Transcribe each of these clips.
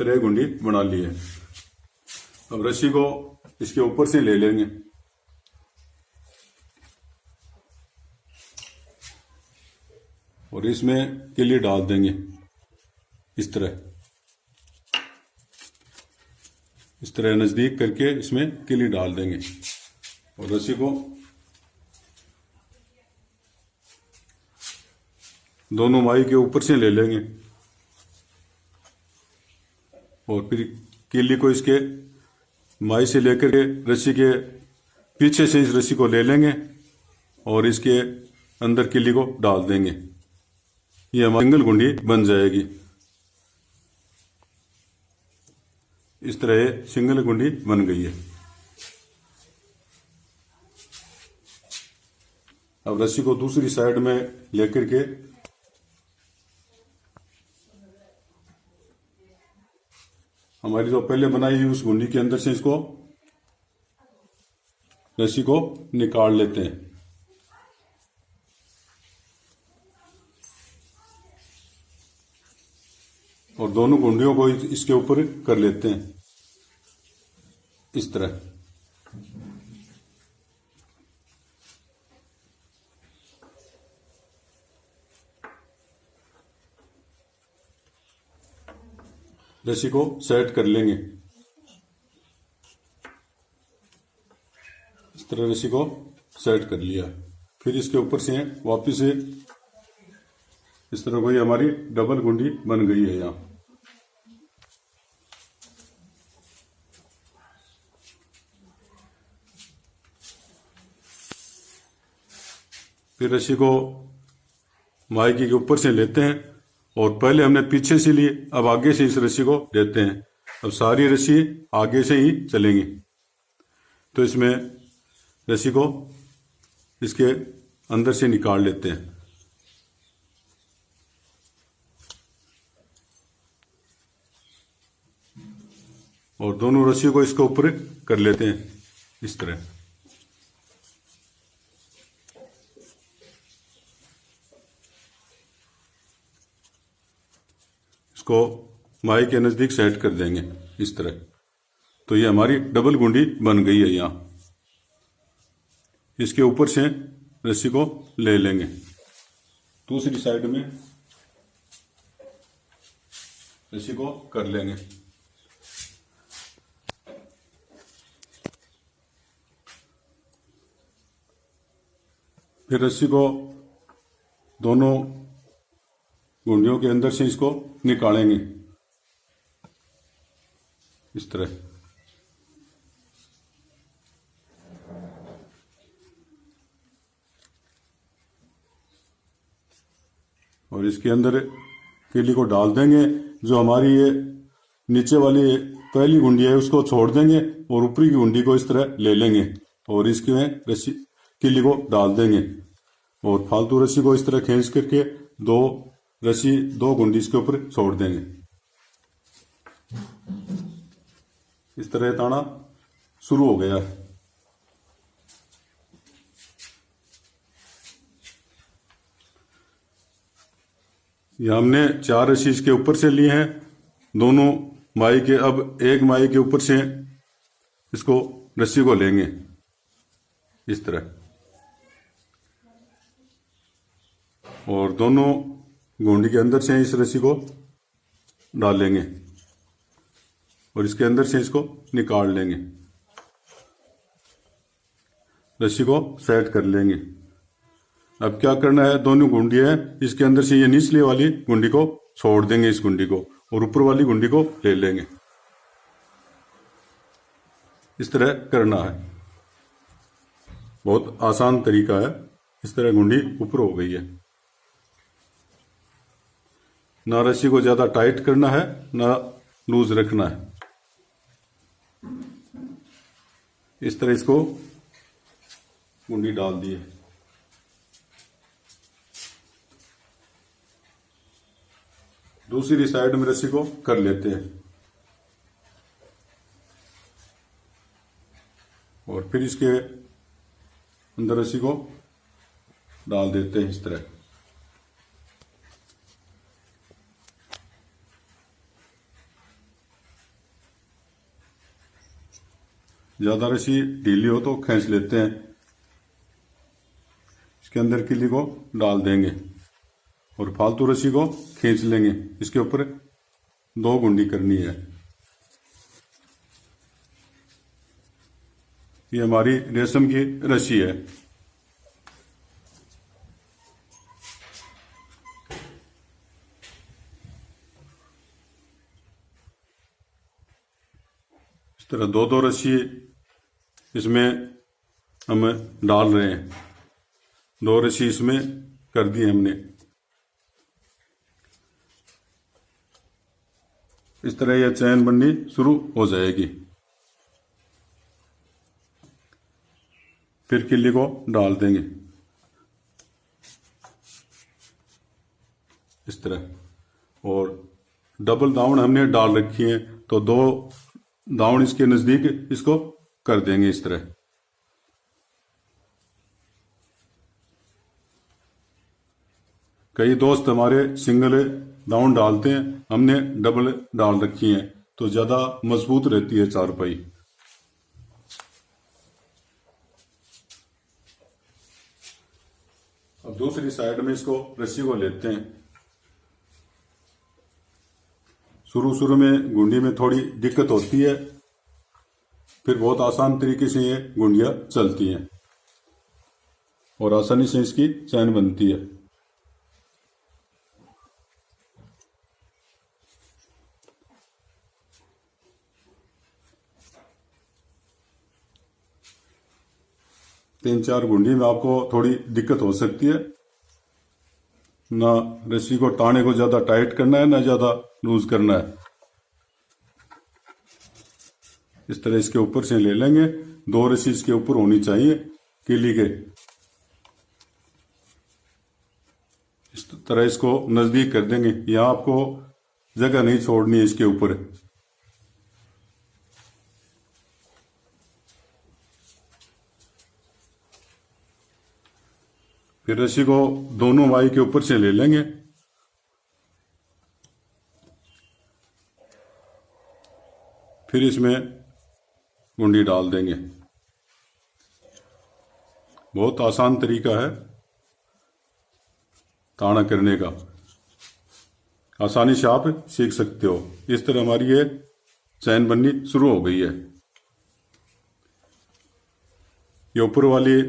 तरह गुंडी बना ली है। अब रस्सी को इसके ऊपर से ले लेंगे और इसमें किल्ली डाल देंगे इस तरह नजदीक करके इसमें किल्ली डाल देंगे और रस्सी को दोनों माई के ऊपर से ले लेंगे और फिर किल्ली को इसके माई से लेकर के रस्सी के पीछे से इस रस्सी को ले लेंगे और इसके अंदर किल्ली को डाल देंगे। ये हमारी सिंगल गुंडी बन जाएगी। इस तरह ये सिंगल गुंडी बन गई है। अब रस्सी को दूसरी साइड में लेकर के हमारी जो पहले बनाई हुई उस गुंडी के अंदर से इसको रस्सी को निकाल लेते हैं और दोनों गुंडियों को इसके ऊपर कर लेते हैं इस तरह। रस्सी को सेट कर लेंगे इस तरह। रस्सी को सेट कर लिया, फिर इसके ऊपर से वापिस से इस तरह कोई हमारी डबल गुंडी बन गई है यहाँ। फिर रस्सी को माइकी के ऊपर से लेते हैं और पहले हमने पीछे से ली, अब आगे से इस रस्सी को देते हैं। अब सारी रस्सी आगे से ही चलेंगी तो इसमें रस्सी को इसके अंदर से निकाल लेते हैं और दोनों रस्सी को इसके ऊपर कर लेते हैं इस तरह। इसको माई के नजदीक सेट कर देंगे इस तरह। तो ये हमारी डबल गुंडी बन गई है। यहाँ इसके ऊपर से रस्सी को ले लेंगे, दूसरी साइड में रस्सी को कर लेंगे। फिर रस्सी को दोनों गुंडियों के अंदर से इसको निकालेंगे इस तरह। और इसके अंदर किल्ली को डाल देंगे। जो हमारी ये नीचे वाली पहली गुंडी है उसको छोड़ देंगे और ऊपरी की गुंडी को इस तरह ले लेंगे और इसके में रस्सी किल्ली को डाल देंगे और फालतू रस्सी को इस तरह खींच करके दो गुंडी इसके ऊपर छोड़ देंगे। इस तरह ताना शुरू हो गया है। ये हमने 4 रस्सी इसके ऊपर से लिए हैं दोनों माई के। अब एक माई के ऊपर से इसको रस्सी को लेंगे इस तरह और दोनों गुंडी के अंदर से इस रस्सी को डालेंगे और इसके अंदर से इसको निकाल लेंगे। रस्सी को सेट कर लेंगे। अब क्या करना है, दोनों गुंडी है इसके अंदर से ये निचली वाली गुंडी को छोड़ देंगे इस गुंडी को और ऊपर वाली गुंडी को ले लेंगे। इस तरह करना है, बहुत आसान तरीका है। इस तरह गुंडी ऊपर हो गई है। ना रस्सी को ज्यादा टाइट करना है ना लूज रखना है। इस तरह इसको गुंडी डाल दी है। दूसरी साइड में रस्सी को कर लेते हैं और फिर इसके अंदर रस्सी को डाल देते हैं इस तरह। ज्यादा रस्सी ढीली हो तो खींच लेते हैं। इसके अंदर किल्ली को डाल देंगे और फालतू रस्सी को खींच लेंगे। इसके ऊपर 2 गुंडी करनी है। ये हमारी रेशम की रस्सी है। इस तरह 2-2 रस्सी इसमें हम डाल रहे हैं। 2 रस्सी इसमें कर दी हमने। इस तरह यह चैन बननी शुरू हो जाएगी। फिर किल्ली को डाल देंगे इस तरह। और डबल दावण हमने डाल रखी है तो 2 दावण इसके नजदीक इसको कर देंगे इस तरह। कई दोस्त हमारे सिंगल दावण डालते हैं, हमने डबल डाल रखी है तो ज्यादा मजबूत रहती है चारपाई। अब दूसरी साइड में इसको रस्सी को लेते हैं। शुरू में गुंडी में थोड़ी दिक्कत होती है, फिर बहुत आसान तरीके से ये गुंडियां चलती हैं और आसानी से इसकी चैन बनती है। तीन चार गुंडी में आपको थोड़ी दिक्कत हो सकती है। ना रस्सी को टाने को ज्यादा टाइट करना है, ना ज्यादा लूज करना है। इस तरह इसके ऊपर से ले लेंगे। 2 रस्सी इसके ऊपर होनी चाहिए किल्ली के। इस तरह इसको नजदीक कर देंगे। यहां आपको जगह नहीं छोड़नी है इसके ऊपर। फिर रस्सी को दोनों वाई के ऊपर से ले लेंगे। फिर इसमें गुंडी डाल देंगे। बहुत आसान तरीका है ताना करने का, आसानी से आप सीख सकते हो। इस तरह हमारी ये चैन बननी शुरू हो गई है। ये ऊपर वाली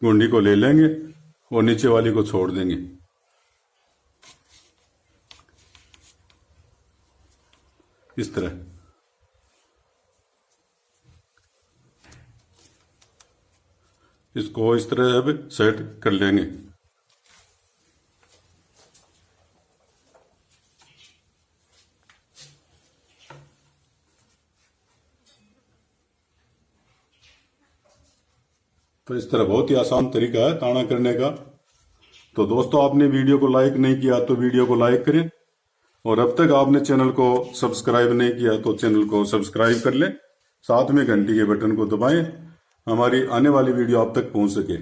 गुंडी को ले लेंगे और नीचे वाली को छोड़ देंगे। इस तरह इसको इस तरह अब सेट कर लेंगे। तो इस तरह बहुत ही आसान तरीका है ताना करने का। तो दोस्तों, आपने वीडियो को लाइक नहीं किया तो वीडियो को लाइक करें, और अब तक आपने चैनल को सब्सक्राइब नहीं किया तो चैनल को सब्सक्राइब कर लें। साथ में घंटी के बटन को दबाएं, हमारी आने वाली वीडियो आप तक पहुंच सके।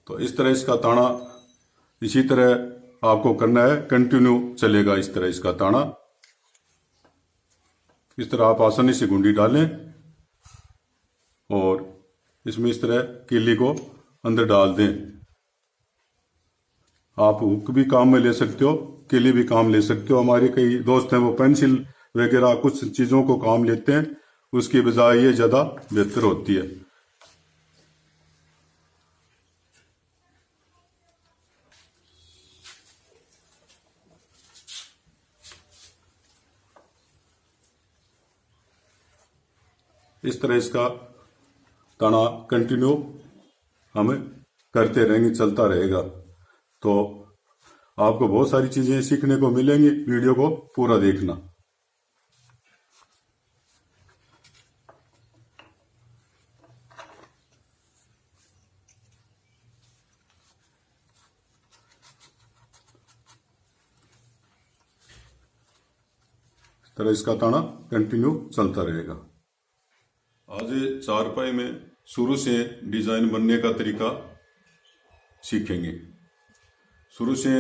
तो इस तरह इसका ताना इसी तरह आपको करना है, कंटिन्यू चलेगा इस तरह इसका ताना। इस तरह आप आसानी से गुंडी डालें और इसमें इस तरह किल्ली को अंदर डाल दें। आप हुक भी काम में ले सकते हो, किल्ली भी काम ले सकते हो। हमारे कई दोस्त हैं वो पेंसिल वगैरह कुछ चीजों को काम लेते हैं, उसकी बजाय ये ज्यादा बेहतर होती है। इस तरह इसका ताना कंटिन्यू हम करते रहेंगे, चलता रहेगा। तो आपको बहुत सारी चीजें सीखने को मिलेंगी। वीडियो को पूरा देखना। इस तरह इसका ताना कंटिन्यू चलता रहेगा। आज चारपाई में शुरू से डिजाइन बनने का तरीका सीखेंगे। शुरू से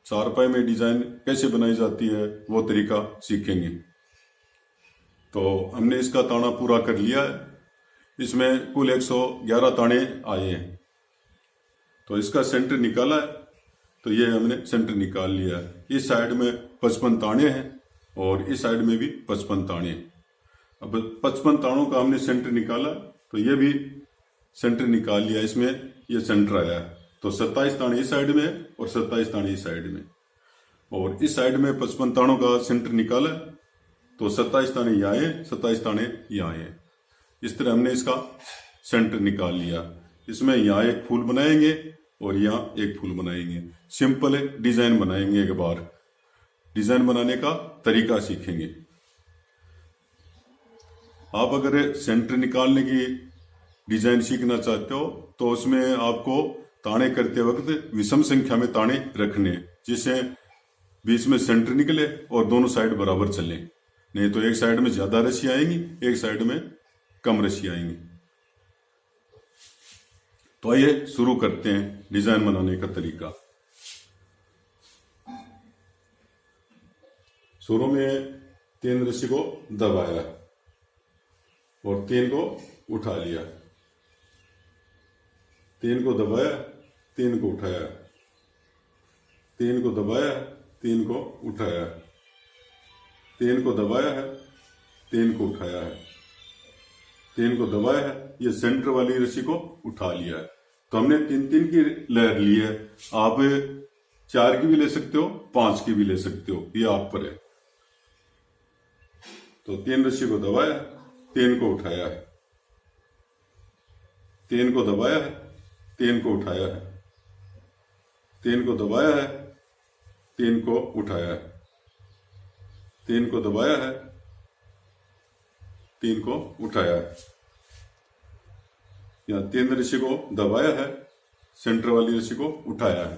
चारपाई में डिजाइन कैसे बनाई जाती है वो तरीका सीखेंगे। तो हमने इसका ताना पूरा कर लिया है। इसमें कुल 111 ताने आए हैं। तो इसका सेंटर निकाला है, तो ये हमने सेंटर निकाल लिया है। इस साइड में 55 ताने हैं और इस साइड में भी 55 ताने हैं। अब 55 तानों का हमने सेंटर निकाला, तो ये भी सेंटर निकाल लिया। इसमें ये सेंटर आया है, तो 27 ताने इस साइड में है और 27 ताने इस साइड में। और इस साइड में 55 तानों का सेंटर निकाला, तो 27 ताने यहाँ है, 27 ताने यहाँ है। इस तरह हमने इसका सेंटर निकाल लिया। इसमें यहाँ एक फूल बनाएंगे और यहाँ एक फूल बनाएंगे। सिंपल डिजाइन बनाएंगे। एक बार डिजाइन बनाने का तरीका सीखेंगे। आप अगर सेंटर निकालने की डिजाइन सीखना चाहते हो तो उसमें आपको ताने करते वक्त विषम संख्या में ताने रखने, जिससे बीच में सेंटर निकले और दोनों साइड बराबर चले। नहीं तो एक साइड में ज्यादा रस्सी आएंगी, एक साइड में कम रस्सी आएंगी। तो आइए शुरू करते हैं डिजाइन बनाने का तरीका। शुरू में 3 रस्सी को दबाया और 3 को उठा लिया। 3 को दबाया, 3 को उठाया, 3 को दबाया, 3 को उठाया, 3 को दबाया है, 3 को उठाया है, 3 को दबाया है। ये सेंटर वाली रस्सी को उठा लिया है। तो हमने 3-3 की लहर ली है। आप 4 की भी ले सकते हो, 5 की भी ले सकते हो, ये आप पर है। तो 3 रस्सी को दबाया, 3 को उठाया है, 3 को दबाया है, 3 को उठाया है, 3 को दबाया है, 3 को उठाया है, 3 को दबाया है, 3 को उठाया है। या 3 रस्सी को दबाया है, सेंटर वाली रस्सी को उठाया है,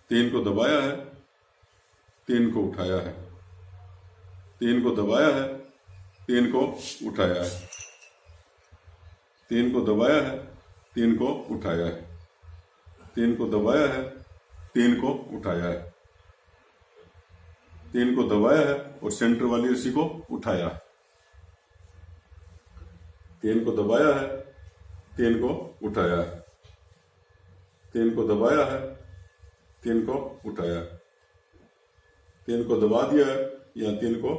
3 को दबाया है, 3 को उठाया है, 3 को दबाया है, 3 को उठाया है, 3 को दबाया है, 3 को उठाया है, 3 को दबाया है, 3 को उठाया है, 3 को दबाया है और सेंटर वाली रस्सी को उठाया है, 3 को दबाया है, 3 को उठाया है, 3 को दबाया है, 3 को उठाया है, 3 को दबा दिया है या 3 को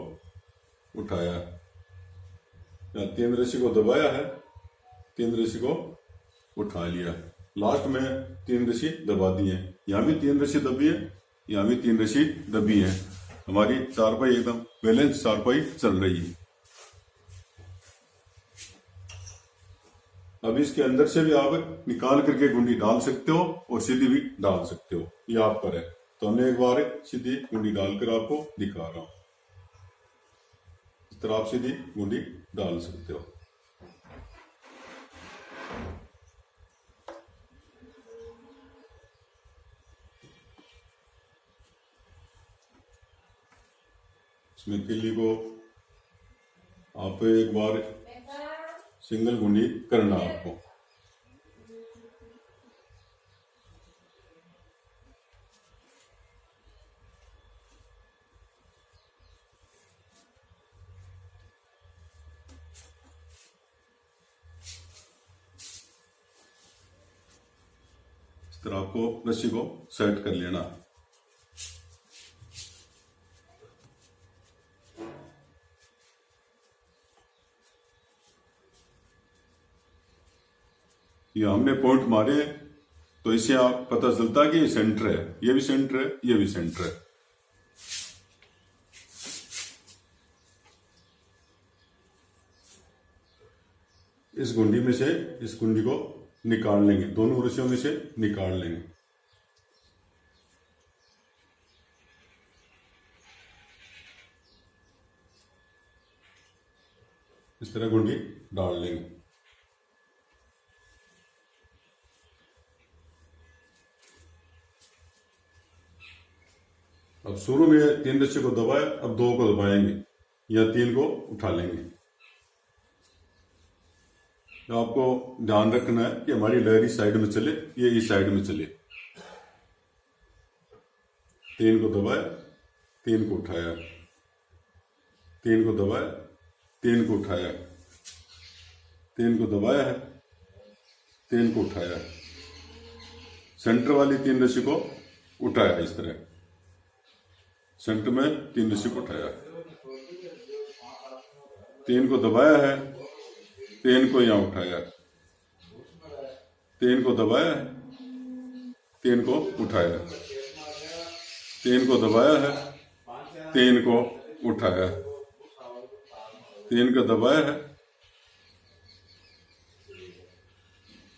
उठाया है, या 3 रस्सी को दबाया है, 3 रस्सी को उठा लिया। लास्ट में 3 रस्सी दबा दी है। यहाँ भी 3 रस्सी दबी है, यहाँ भी 3 रस्सी दबी है। हमारी चारपाई एकदम बैलेंस चारपाई चल रही है। अब इसके अंदर से भी आप निकाल करके गुंडी डाल सकते हो और सीधी भी डाल सकते हो, ये आप पर है। तो हमने एक बार सीधी गुंडी डालकर आपको दिखा रहा हूं। इस तरह आप सीधी गुंडी डाल सकते हो। इसमें किल्ली को आप एक बार सिंगल गुंडी करना आपको। इस तरह आपको रस्सी को सेट कर लेना। ये हमने पॉइंट मारे हैं, तो इससे आप पता चलता है कि ये सेंटर है, ये भी सेंटर है, ये भी सेंटर है। इस गुंडी में से इस गुंडी को निकाल लेंगे, दोनों रस्सियों में से निकाल लेंगे। इस तरह गुंडी डाल लेंगे। अब शुरू में 3 रस्सी को दबाया, अब 2 को दबाएंगे या 3 को उठा लेंगे। तो आपको ध्यान रखना है कि हमारी लहर इस साइड में चले, ये इस साइड में चले। 3 को दबाया, 3 को उठाया, 3 को दबाया, 3 को उठाया, 3 को दबाया है, 3 को उठाया, सेंटर वाली 3 रस्सी को उठाया, इस तरह सेंटर में 3 रस्सी को उठाया, 3 को दबाया है, 3 को यहां उठाया, 3 को दबाया है, 3 को उठाया, 3 को दबाया है, 3 को उठाया, 3 को दबाया है,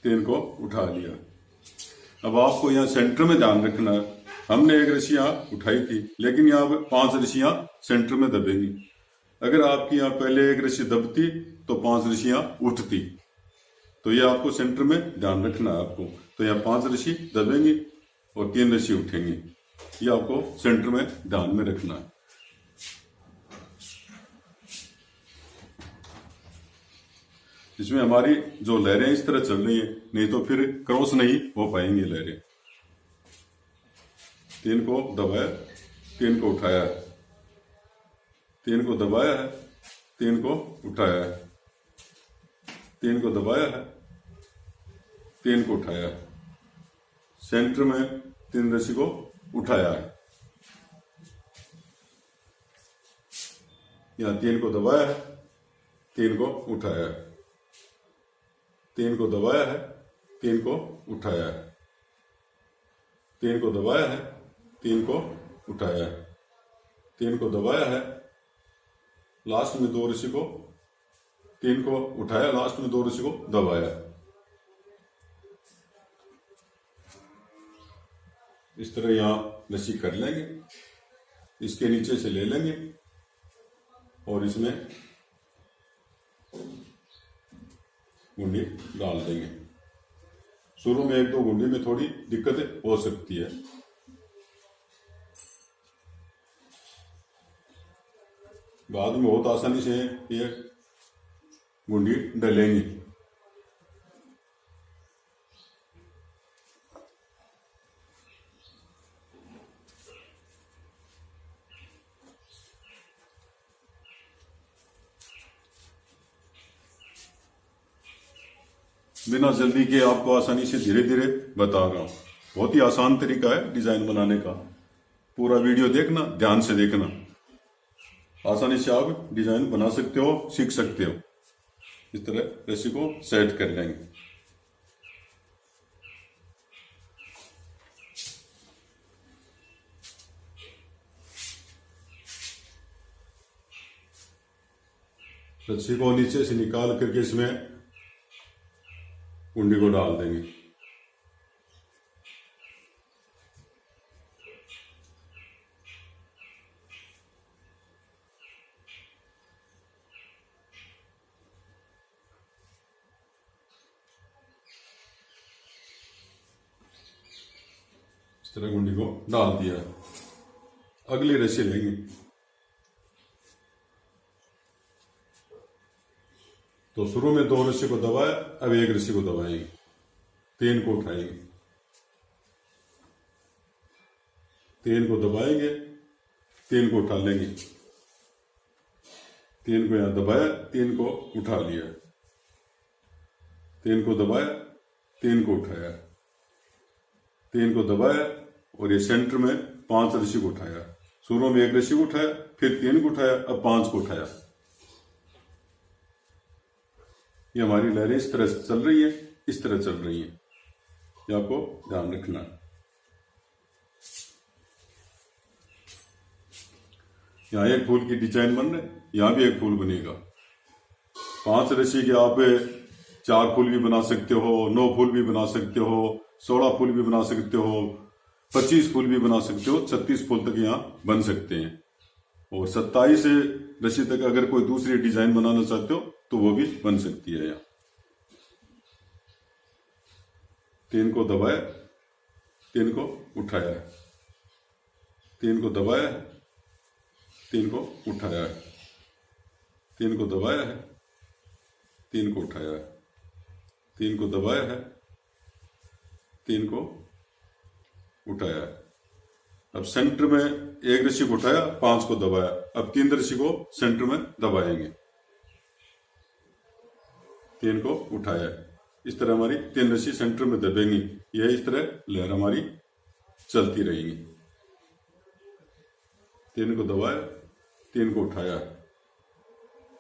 3 को उठा लिया। अब आपको यहाँ सेंटर में ध्यान रखना है, हमने एक रस्सी यहाँ उठाई थी, लेकिन यहाँ पे 5 रस्सियां सेंटर में दबेंगी। अगर आपकी यहाँ पहले एक रस्सी दबती तो 5 रस्सियां उठती, तो ये आपको सेंटर में ध्यान रखना है आपको। तो यहाँ 5 रस्सी दबेंगी और 3 रस्सी उठेंगी, ये आपको सेंटर में ध्यान में रखना है। इसमें हमारी जो लहरें इस तरह चल रही है, नहीं तो फिर क्रॉस नहीं हो पाएंगी लहरें। 3 को दबाया, 3 को उठाया, 3 को दबाया है, 3 को उठाया, 3 को दबाया है, 3 को उठाया, सेंटर में 3 रस्सी को उठाया है, यहाँ 3 को दबाया है, 3 को उठाया है, 3 को दबाया है, 3 को उठाया है, 3 को दबाया है, 3 को उठाया है, 3 को दबाया है, लास्ट में 2 रस्सी को, 3 को उठाया, लास्ट में 2 रस्सी को दबाया। इस तरह यहां रस्सी कर लेंगे, इसके नीचे से ले लेंगे और इसमें गुंडी डाल देंगे। शुरू में 1-2 गुंडी में थोड़ी दिक्कतें हो सकती है, बाद में बहुत आसानी से ये गुंडी डलेंगी। बिना जल्दी के आपको आसानी से धीरे धीरे बता रहा हूं। बहुत ही आसान तरीका है डिजाइन बनाने का। पूरा वीडियो देखना, ध्यान से देखना, आसानी से आप डिजाइन बना सकते हो, सीख सकते हो। इस तरह रस्सी को सेट कर लेंगे। रस्सी को नीचे से निकाल करके इसमें कुंडी को डाल देंगे। इस तरह गुंडी को डाल दिया। अगली रस्सी लेंगे, तो शुरू में 2 रस्सी को दबाया, अब 1 रस्सी को दबाएंगे, 3 को उठाएंगे, 3 को दबाएंगे, 3 को उठा लेंगे, 3 को यहां दबाया, 3 को उठा लिया, 3 को दबाया, 3 को उठाया, 3 को दबाया और ये सेंटर में 5 रस्सी को उठाया। शुरू में 1 रस्सी को उठाया, फिर 3 को उठाया, अब 5 को उठाया। ये हमारी लहरें इस तरह से चल रही है, इस तरह चल रही है, ये आपको ध्यान रखना। यहां एक फूल की डिजाइन बन रही है, यहां भी एक फूल बनेगा। 5 रस्सी के आप 4 फूल भी बना सकते हो, 9 फूल भी बना सकते हो, 16 फूल भी बना सकते हो, 25 फूल भी बना सकते हो, 36 फूल तक यहाँ बन सकते हैं। और 27 रस्सी तक अगर कोई दूसरी डिजाइन बनाना चाहते हो तो वो भी बन सकती है। यहाँ 3 को दबाया, 3 को उठाया, 3 को दबाया है, 3 को उठाया है, 3 को दबाया है, 3 को उठाया है, 3 को दबाया है, 3 को उठाया है। अब सेंटर में एक रस्सी को उठाया, 5 को दबाया, अब 3 रस्सी को सेंटर में दबाएंगे, 3 को उठाया है। इस तरह हमारी 3 रस्सी सेंटर में दबेंगी। यह इस तरह लहर हमारी चलती रहेगी। 3 को दबाया, 3 को उठाया,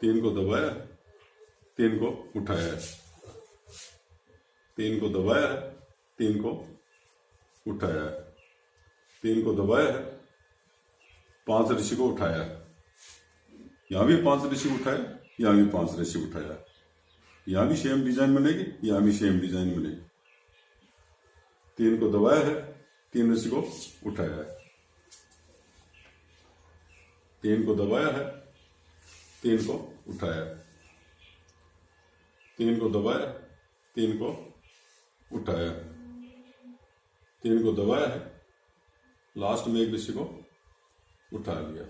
3 को दबाया, 3 को उठाया, 3 को दबाया, 3 को उठाया, 3 को दबाया, 5 रस्सी को उठाया, यहां भी 5 रस्सी उठाया, यहां भी 5 रस्सी उठाया। यहां भी सेम डिजाइन बनेगी, यहां भी सेम डिजाइन बनेगी। 3 को दबाया है, 3 रस्सी को उठाया है, 3 को दबाया है, 3 को उठाया, 3 को दबाया, 3 को उठाया, 3 को दबाया है, लास्ट में एक रस्सी को उठा लिया।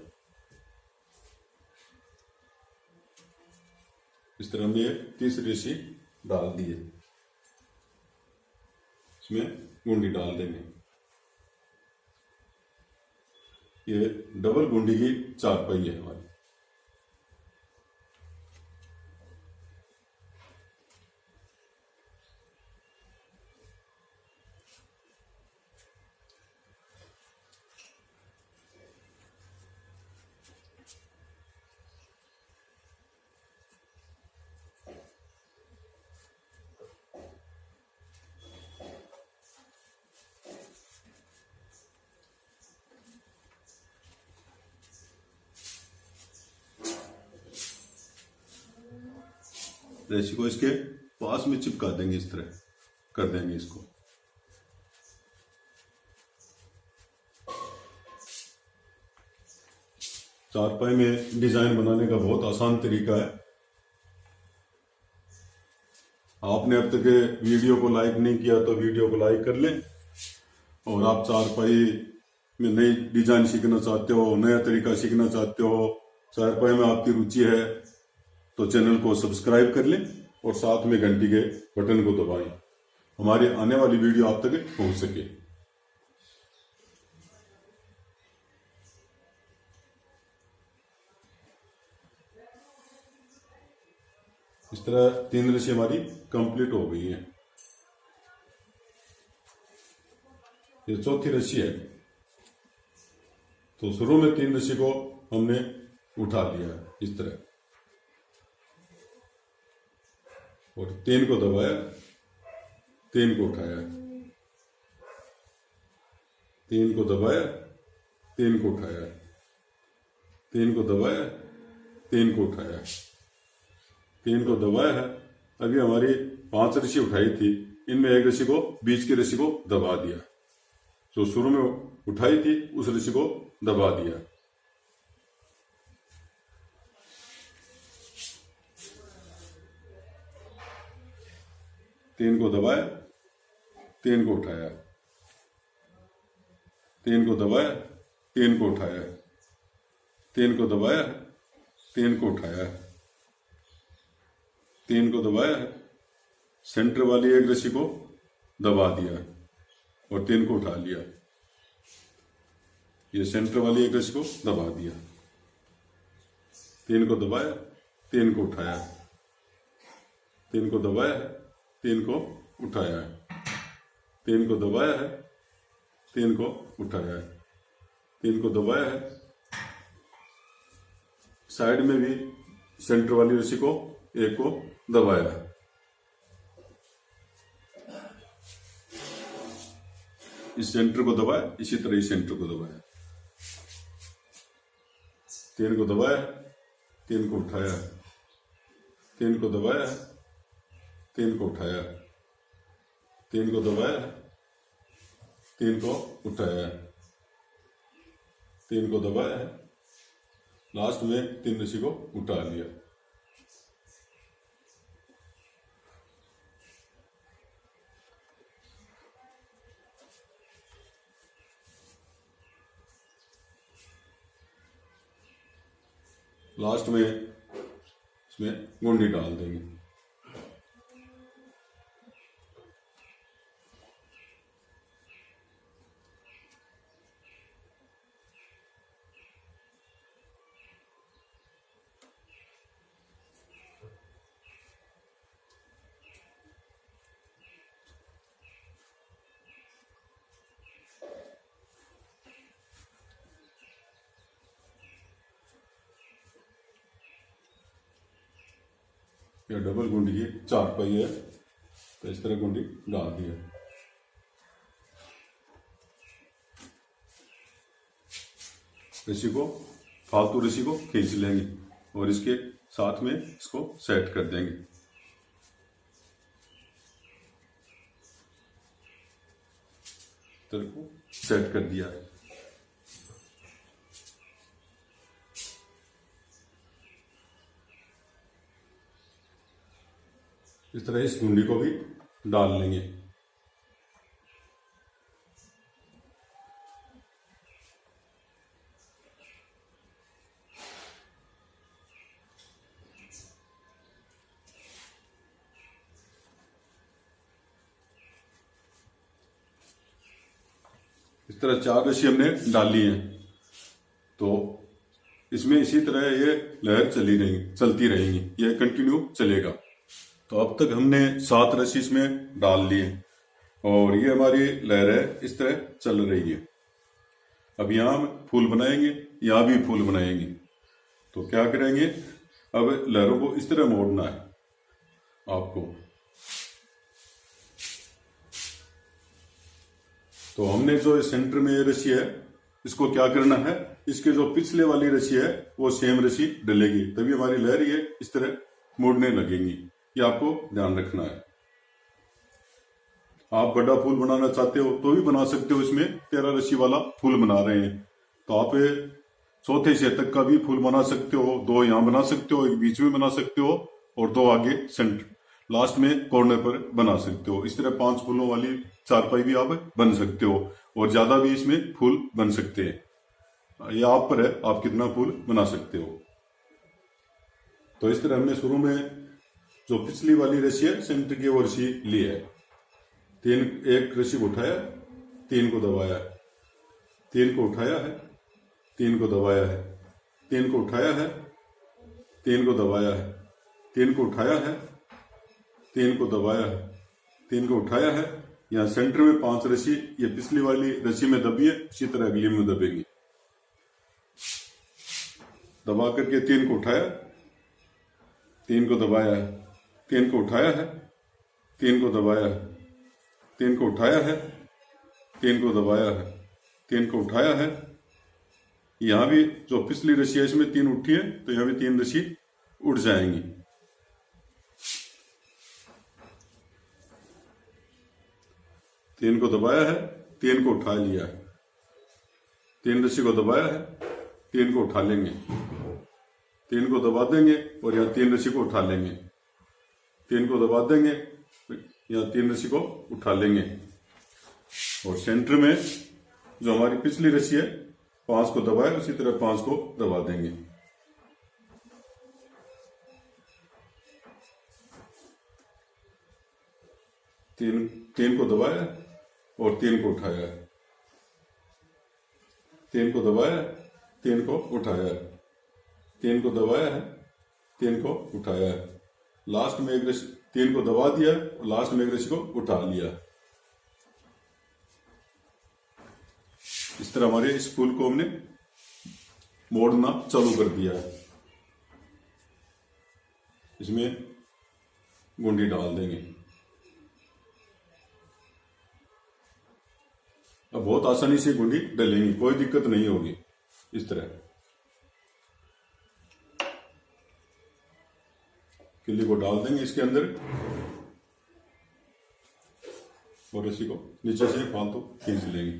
इस तरह में तीसरी रस्सी डाल दिए, इसमें गुंडी डाल देंगे। ये डबल गुंडी की चारपाई है हमारी। रस्सी को इसके पास में चिपका देंगे, इस तरह कर देंगे इसको। चारपाई में डिजाइन बनाने का बहुत आसान तरीका है। आपने अब तक वीडियो को लाइक नहीं किया तो वीडियो को लाइक कर लें, और आप चारपाई में नई डिजाइन सीखना चाहते हो, नया तरीका सीखना चाहते हो, चारपाई में आपकी रुचि है तो चैनल को सब्सक्राइब कर लें और साथ में घंटी के बटन को दबाएं, हमारी आने वाली वीडियो आप तक पहुंच सके। इस तरह 3 रस्सी हमारी कंप्लीट हो गई है। ये चौथी रस्सी है, तो शुरू में 3 रस्सी को हमने उठा लिया इस तरह, और 3 को दबाया, 3 को उठाया, 3 को दबाया, 3 को उठाया, 3 को दबाया, 3 को उठाया, 3 को दबाया है। अभी हमारी 5 रस्सी उठाई थी, इनमें एक रस्सी को, बीच की रस्सी को दबा दिया, जो शुरू में उठाई थी उस रस्सी को दबा दिया। तीन को दबाया, 3 को उठाया, 3 को दबाया, 3 को उठाया, 3 को दबाया, 3 को उठाया, 3 को दबाया, सेंटर वाली एक रस्सी को दबा दिया और 3 को उठा लिया। ये सेंटर वाली एक रस्सी को दबा दिया, 3 को दबाया, 3 को उठाया, 3 को दबाया, 3 को उठाया, 3 को दबाया है, 3 को उठाया, 3 को दबाया है। साइड में भी सेंटर वाली रस्सी को एक को दबाया, इस सेंटर को दबाया, इसी तरह इस सेंटर को दबाया, 3 को दबाया, 3 को उठाया, 3 को दबाया, 3 को उठाया, 3 को दबाया, 3 को उठाया, 3 को दबाया, लास्ट में 3 रस्सी को उठा लिया। लास्ट में इसमें गुंडी डाल देंगे। या डबल गुंडी की चारपाई है, तो इस तरह गुंडी डाल दी है। रस्सी को, फालतू रस्सी को खींच लेंगे और इसके साथ में इसको सेट कर देंगे। तो को सेट कर दिया है। इस तरह इस गुंडी को भी डाल लेंगे। इस तरह 4 रस्सी हमने डाली है, तो इसमें इसी तरह ये लहर चलती रहेगी, ये कंटिन्यू चलेगा। तो अब तक हमने 7 रस्सी इसमें डाल लिए और ये हमारी लहर है इस तरह चल रही है। अब यहां हम फूल बनाएंगे, यहां भी फूल बनाएंगे। तो क्या करेंगे, अब लहरों को इस तरह मोड़ना है आपको। तो हमने जो सेंटर में ये रस्सी है, इसको क्या करना है, इसके जो पिछले वाली रस्सी है वो सेम रस्सी डलेगी, तभी हमारी लहर ये इस तरह मुड़ने लगेंगी। ये आपको ध्यान रखना है। आप बड़ा फूल बनाना चाहते हो तो भी बना सकते हो, इसमें 13 रस्सी वाला फूल बना रहे हैं तो आप चौथे हिस्से तक का भी फूल बना सकते हो। 2 यहां बना सकते हो, एक बीच में बना सकते हो और 2 आगे सेंटर लास्ट में कॉर्नर पर बना सकते हो। इस तरह 5 फूलों वाली चारपाई भी आप बन सकते हो और ज्यादा भी इसमें फूल बन सकते हैं। ये आप पर है, आप कितना फूल बना सकते हो। तो इस तरह हमने शुरू में जो पिछली वाली रस्सी है सेंटर की वो रस्सी ली है, एक रस्सी को उठाया, 3 को दबाया, 3 को उठाया है, 3 को दबाया है, 3 को उठाया है, 3 को दबाया है, 3 को उठाया है, 3 को दबाया है, 3 को उठाया है। यहाँ सेंटर में 5 रस्सी ये पिछली वाली रस्सी में दबी है, इसी तरह अगली में दबेगी। दबा करके 3 को उठाया, 3 को दबाया है, 3 को उठाया है, 3 को दबाया है, 3 को उठाया है, 3 को दबाया है, 3 को उठाया है। यहां भी जो पिछली रस्सी है इसमें 3 उठी है, तो यहां भी 3 रस्सी उठ जाएंगी। तीन को दबाया है, 3 को उठा लिया है, 3 रस्सी को दबाया है, 3 को उठा लेंगे, 3 को दबा देंगे और यहाँ 3 रस्सी को उठा लेंगे, 3 को दबा देंगे, यहाँ 3 रस्सी को उठा लेंगे और सेंटर में जो हमारी पिछली रस्सी है 5 को दबाए, उसी तरह 5 को दबा देंगे। तीन को दबाया और 3 को उठाया, 3 को दबाया, 3 को उठाया, 3 को दबाया है, 3 को उठाया है, लास्ट में एक रस्सी 3 को दबा दिया और लास्ट में एक रस्सी को उठा लिया। इस तरह हमारे इस फूल को हमने मोड़ना चालू कर दिया है। इसमें गुंडी डाल देंगे। अब बहुत आसानी से गुंडी डलेंगी, कोई दिक्कत नहीं होगी। इस तरह किल्ली को डाल देंगे इसके अंदर और रस्सी को नीचे से फालतू खींच लेंगे।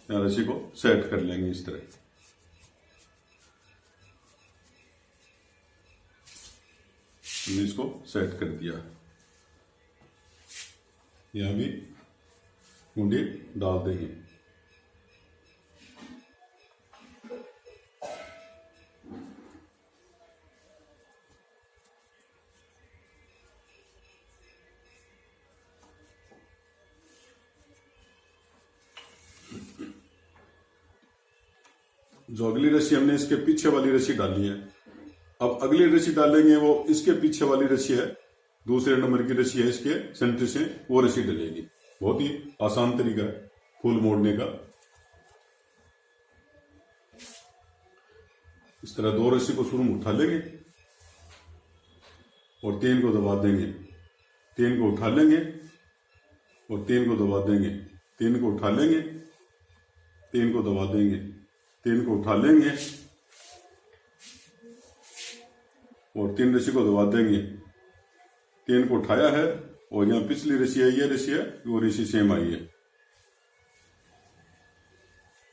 यहाँ रस्सी को सेट कर लेंगे इस तरह। हमने इसको सेट कर दिया। यहां भी गुंडी डाल देंगे। जो अगली रस्सी हमने इसके पीछे वाली रस्सी डाली है, अब अगली रस्सी डालेंगे वो इसके पीछे वाली रस्सी है, दूसरे नंबर की रस्सी है इसके सेंटर से, वो रस्सी डलेगी। बहुत ही आसान तरीका है फूल मोड़ने का। इस तरह 2 रस्सी को शुरू में उठा लेंगे और 3 को दबा देंगे, 3 को उठा लेंगे और 3 को दबा देंगे, 3 को उठा लेंगे, 3 को दबा देंगे, 3 को उठा लेंगे और 3 रस्सी को दबा देंगे। 3 को उठाया है और यहाँ पिछली रस्सी है, ये रस्सी है, वो रस्सी सेम आई है।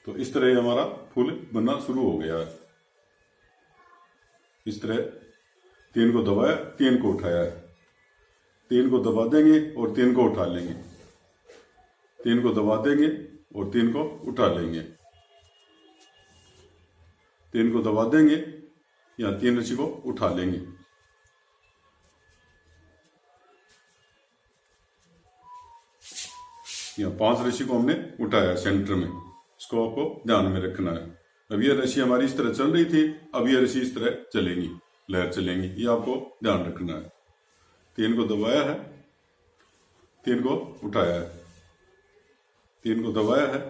तो इस तरह हमारा फूल बनना शुरू हो गया है। इस तरह 3 को दबाया, 3 को उठाया है, 3 को दबा देंगे और 3 को उठा लेंगे, 3 को दबा देंगे और 3 को उठा लेंगे, 3 को दबा देंगे, यहाँ 3 रस्सी को उठा लेंगे। यहाँ 5 रस्सी को हमने उठाया सेंटर में, इसको आपको ध्यान में रखना है। अब ये रस्सी हमारी इस तरह चल रही थी, अब ये रस्सी इस तरह चलेंगी, लहर चलेंगी, ये आपको ध्यान रखना है। 3 को दबाया है, 3 को उठाया है, 3 को दबाया है,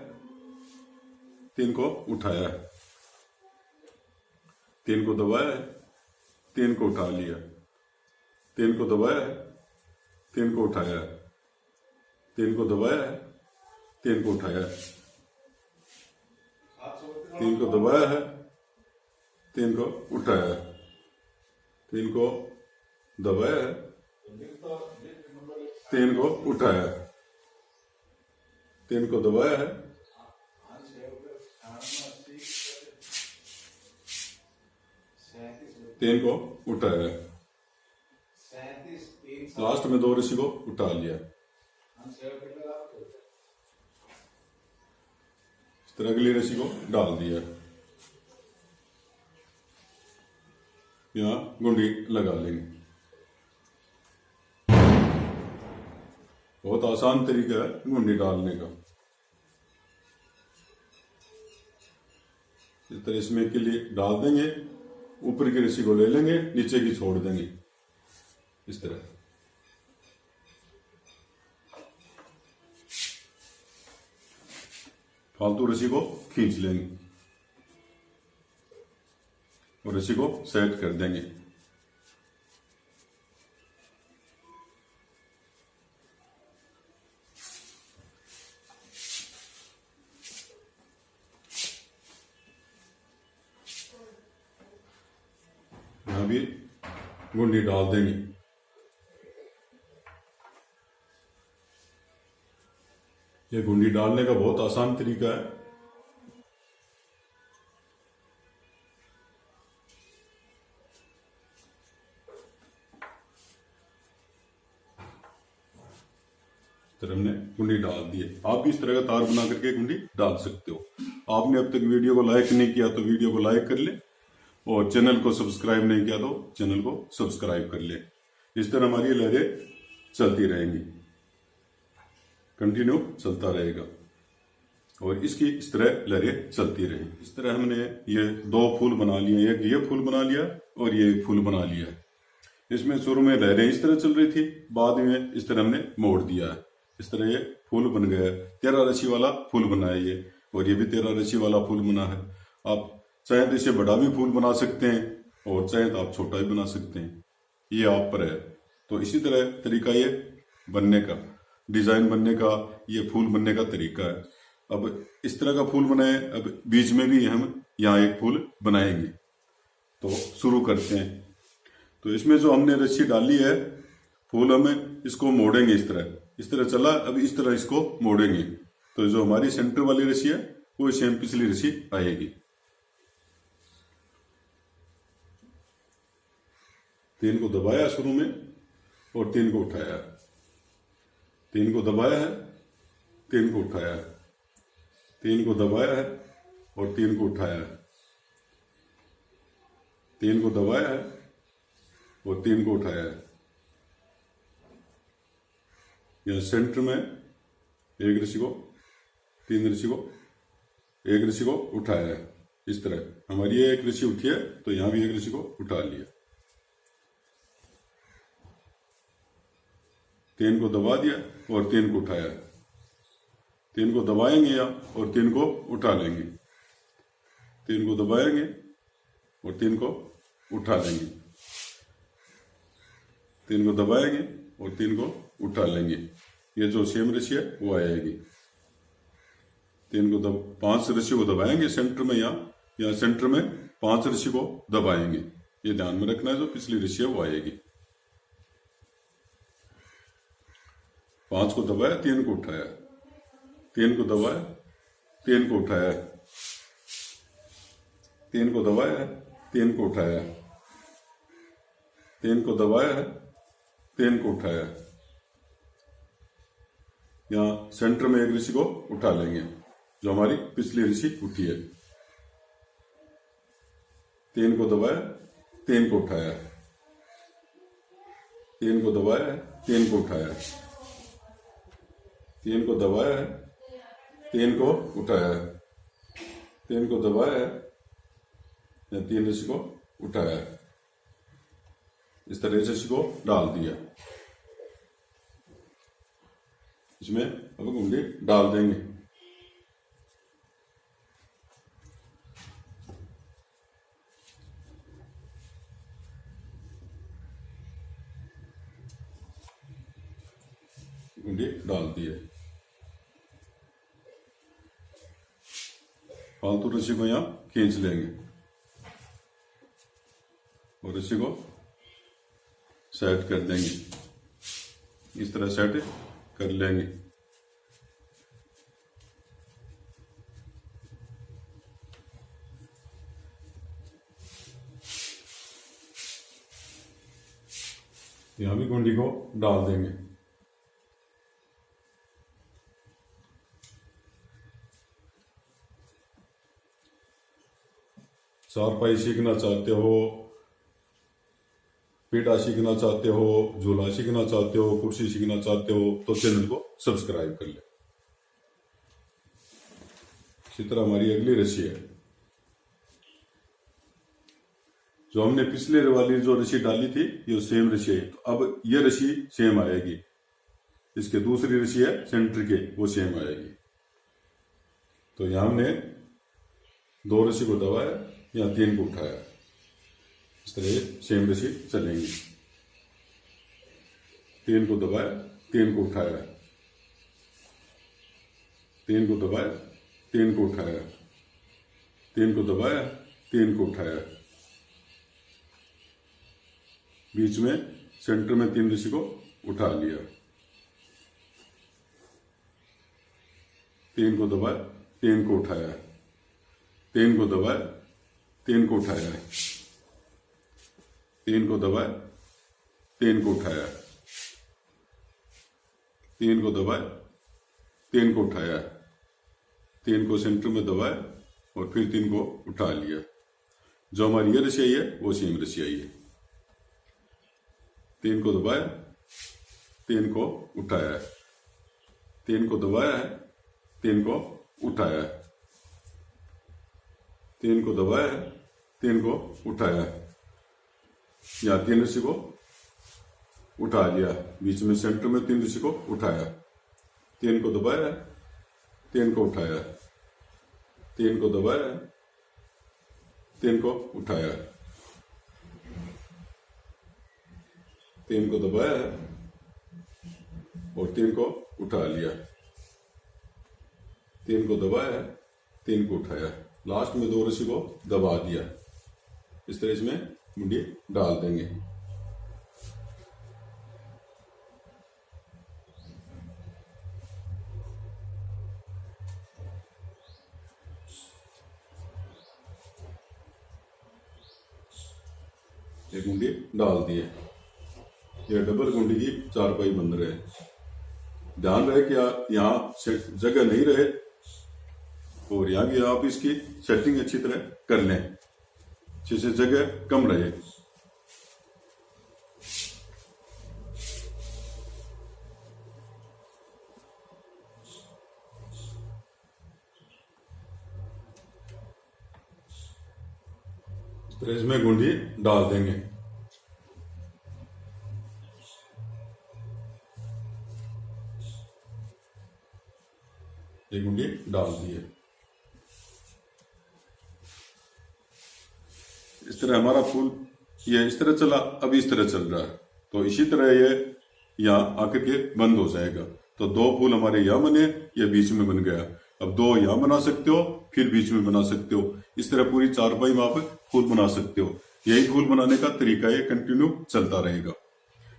3 को उठाया है, 3 को दबाया है, 3 को उठा लिया, 3 को दबाया है, 3 को उठाया है, 3 को दबाया है, 3 को उठाया है, 3 को दबाया है, 3 को उठाया है, 3 को दबाया है, 3 को उठाया है, 3 को दबाया है, 3 को उठाया है। लास्ट में 2 रस्सी को उठा लिया। इस तरह अगली रस्सी को डाल दिया, यहाँ गुंडी लगा लेंगे। बहुत आसान तरीका है गुंडी डालने का। इस तरह इसमें के लिए डाल देंगे, ऊपर की रस्सी को ले लेंगे, नीचे की छोड़ देंगे, इस तरह। फालतू रस्सी को खींच लेंगे और रस्सी को सेट कर देंगे। यहां भी गुंडी डाल देंगे। ये गुंडी डालने का बहुत आसान तरीका है। हमने गुंडी डाल दी है। आप भी इस तरह का तार बना करके गुंडी डाल सकते हो। आपने अब तक वीडियो को लाइक नहीं किया तो वीडियो को लाइक कर ले, और चैनल को सब्सक्राइब नहीं किया तो चैनल को सब्सक्राइब कर ले। इस तरह हमारी लहरें चलती रहेंगी, कंटिन्यू चलता रहेगा और इसकी इस तरह लहरें चलती रहेंगी। इस तरह हमने ये 2 फूल बना लिए, एक ये फूल बना लिया और ये फूल बना लिया। इसमें शुरू में लहरें इस तरह चल रही थी, बाद में इस तरह हमने मोड़ दिया है। इस तरह ये फूल बन गया। 13 रस्सी वाला फूल बना है ये, और ये भी 13 रस्सी वाला फूल बना है। आप चाहे तो इसे बड़ा भी फूल बना सकते हैं और चाहे तो आप छोटा भी बना सकते हैं, ये आप पर है। तो इसी तरह तरीका ये बनने का, डिजाइन बनने का, ये फूल बनने का तरीका है। अब इस तरह का फूल बनाए, अब बीच में भी हम यहाँ एक फूल बनाएंगे। तो शुरू करते हैं। तो इसमें जो हमने रस्सी डाली है, फूल हमें इसको मोड़ेंगे इस तरह चला, अब इस तरह इसको मोड़ेंगे। तो जो हमारी सेंटर वाली रस्सी है वो सेम पिछली रस्सी आएगी। 3 को दबाया शुरू में और 3 को उठाया, 3 को दबाया है, 3 को उठाया, 3 को दबाया है और 3 को उठाया, 3 को दबाया है और 3 को उठाया। यह सेंटर में एक रस्सी को, 3 रस्सी को, एक रस्सी को उठाया है। इस तरह हमारी ये एक रस्सी उठी है तो यहां भी एक रस्सी को उठा लिया, 3 को दबा दिया और 3 को उठाया, 3 को दबाएंगे या और 3 को उठा लेंगे, 3 को दबाएंगे और 3 को उठा लेंगे। 3 को दबाएंगे और 3 को उठा लेंगे। ये जो सेम रस्सी है वो आएगी। 5 रस्सी को दबाएंगे सेंटर में, यहाँ सेंटर में 5 रस्सी को दबाएंगे। ये ध्यान में रखना है, जो पिछली रस्सी है वो आएगी। 5 को दबाया, 3 को उठाया, 3 को दबाया, 3 को उठाया, 3 को दबाया, 3 को उठाया, 3 को दबाया, 3 को उठाया। यहाँ सेंटर में एक रस्सी को उठा लेंगे, जो हमारी पिछली रस्सी उठी है। 3 को दबाया, 3 को उठाया, 3 को दबाया, 3 को उठाया, 3 को दबाया, 3 को उठाया, 3 को दबाया, 3 रस्सी को उठाया। इस तरह से रस्सी को डाल दिया। इसमें अब गुंडी डाल देंगे। गुंडी डाल दिए। फालतू रस्सी को यहां खींच लेंगे और रस्सी को सेट कर देंगे। इस तरह सेट कर लेंगे। यहां भी गुंडी को डाल देंगे। चारपाई सीखना चाहते हो, पेटा सीखना चाहते हो, झूला सीखना चाहते हो, कुर्सी सीखना चाहते हो, तो चैनल को सब्सक्राइब कर ले। इसी तरह हमारी अगली रस्सी है, जो हमने पिछले वाली जो रस्सी डाली थी, ये सेम रस्सी है। तो अब ये रस्सी सेम आएगी। इसके दूसरी रस्सी है सेंटर के, वो सेम आएगी। तो यहां हमने 2 रस्सी को दबाया, यहाँ 3 को उठाया। इस तरह सेम रस्सी चलेंगी। 3 को दबाया, 3 को उठाया, 3 को दबाया, 3 को उठाया, 3 को दबाया, 3 को उठाया। बीच में सेंटर में 3 रस्सी को उठा लिया। 3 को दबाया, 3 को उठाया, 3 को दबाया, 3 को उठाया, 3 को दबाया, 3 को उठाया, 3 को दबाया, 3 को उठाया, 3 को सेंटर में दबाया और फिर 3 को उठा लिया। जो हमारी ये रस्सी आई है वो सेम रस्सी आई है। 3 को दबाया, 3 को उठाया, 3 को दबाया है, 3 को उठाया, 3 को दबाया, 3 को उठाया। या 3 रस्सी को उठा लिया। बीच में सेंटर में 3 रस्सी को उठाया, 3 को दबाया, 3 को उठाया, 3 को दबाया, 3 को उठाया, 3 को दबाया और 3 को उठा लिया, 3 को दबाया, 3 को उठाया। लास्ट में 2 रस्सी को दबा दिया। इस तरह इसमें गुंडी डाल देंगे। एक गुंडी डाल दिए। यह डबल गुंडी की चारपाई बन रहे। ध्यान रहे कि यहाँ जगह नहीं रहे और यहाँ भी आप इसकी सेटिंग अच्छी तरह कर लें, जिससे जगह कम रहे। इस तरह इसमें गुंडी डाल देंगे। ये गुंडी डाल दिए। इस तरह हमारा फूल ये इस तरह चला, अब इस तरह चल रहा है, तो इसी तरह ये यहाँ आकर के बंद हो जाएगा। तो 2 फूल हमारे यहाँ बने, ये बीच में बन गया। अब 2 यहाँ बना सकते हो, फिर बीच में बना सकते हो। इस तरह पूरी चारपाई में आप फूल बना सकते हो। यही फूल बनाने का तरीका है, कंटिन्यू चलता रहेगा।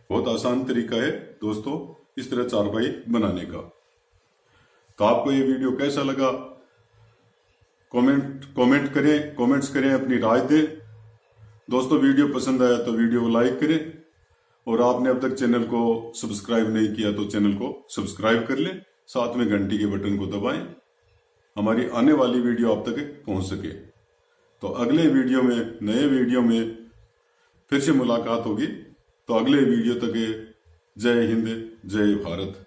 बहुत आसान तरीका है दोस्तों इस तरह चारपाई बनाने का। तो आपको ये वीडियो कैसा लगा कमेंट करें, कमेंट्स करें, अपनी राय दें। दोस्तों वीडियो पसंद आया तो वीडियो को लाइक करें, और आपने अब तक चैनल को सब्सक्राइब नहीं किया तो चैनल को सब्सक्राइब कर लें, साथ में घंटी के बटन को दबाएं, हमारी आने वाली वीडियो आप तक पहुंच सके। तो अगले वीडियो में, नए वीडियो में फिर से मुलाकात होगी। तो अगले वीडियो तक जय हिंद, जय भारत।